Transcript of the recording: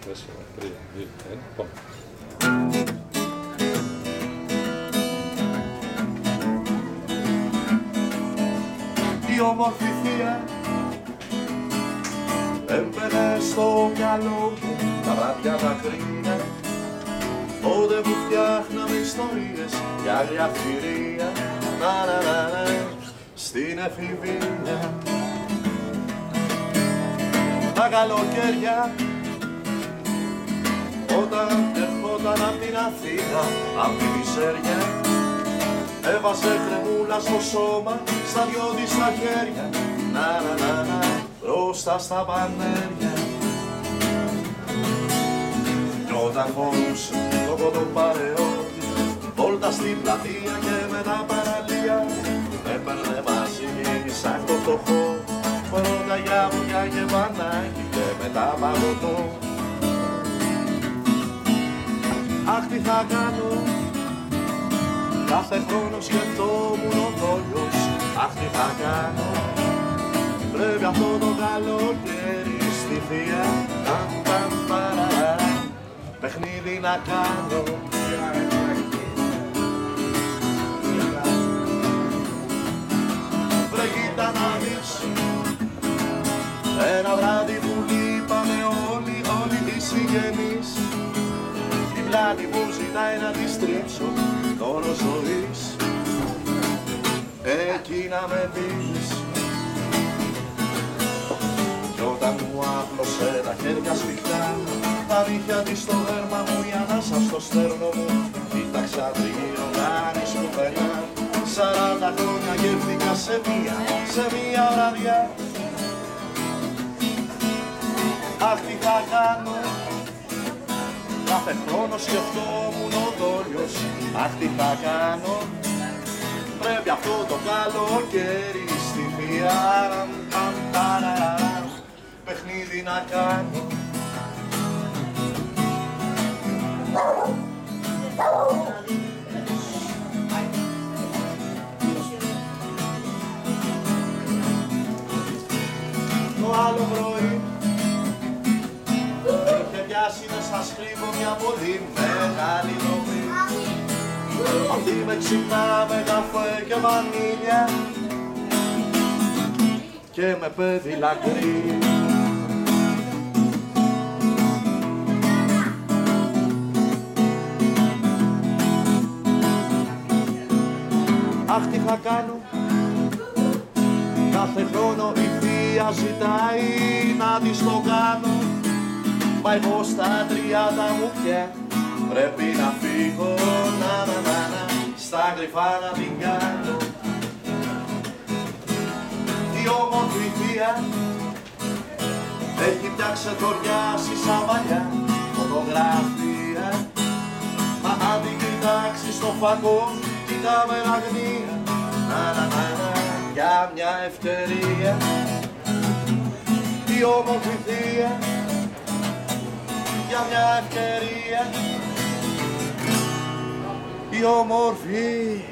4, 3, 2, 1, πάμε. Η όμορφη θεία έμπαινε στο μυαλό μου τα βράδια τα κρύα, τότε που φτιάχναμε ιστορίες για άγρια θηρία, στην εφηβεία. Τα καλοκαίρια όταν ερχόταν απ' την Αθήνα, απ' τη μιζέρια, έβαζε κρεμούλα στο σώμα, στα δυο της τα χέρια, μπροστά στα πανέρια. Κι όταν φορούσε το κοντοπαρεώτη, βόλτα στην πλατεία και με τα παραλία, έπαιρνε μαζί σαν το φτωχό, πρώτα για βουλιά και μπανάκι και μετά παγωτό. Αχ, τι θα κάνω, κάθε χρόνο σκεφτόμουν ο δόλιος. Αχ, τι θα κάνω, πρέπει αυτό το καλοκαίρι στη θεία παιχνίδι να κάνω. Βρε κοίτα να δεις, ένα βράδυ που λείπαμε όλοι οι συγγενείς, την πλάτη μου ζητάει να τη στρίψω το όρο ζωής, εκεί να με δεις. Κι όταν μου άπλωσε τα χέρια σφιχτά, τα νύχια της στο δέρμα μου, η ανάσα στο στέρνο μου, κοίταξα τριγύρω κάνεις κουβέντα. 40 χρόνια γεύτηκα σε μία βραδιά. Αχ, τι θα κάνω, κάθε χρόνο σκεφτόμουν ο δόλιος. Αχ, τι θα κάνω, πρέπει αυτό το καλοκαίρι στη θεία παιχνίδι να κάνω. Το άλλο πρωί είχε πιάσει μέσα σκρύβω μια πολύ μεγάλη ντροπή. Αυτή με ξυπνά με καφέ και βανίλια και με παιδί λακρύ. Αχ, τι θα κάνω, κάθε χρόνο η θεία ζητάει να της το κάνω, μα εγώ στα 30 μου πια πρέπει να φύγω, στα κρυφά να την κάνω. Η όμορφη θεία έχει πια ξεθοριάσει σαν παλιά φωτογραφία, μα αν την κοιτάξει στο φακό κοιτά με αγνία, για μια ευκαιρία. Η όμορφη θεία για μια ευκαιρία, η όμορφη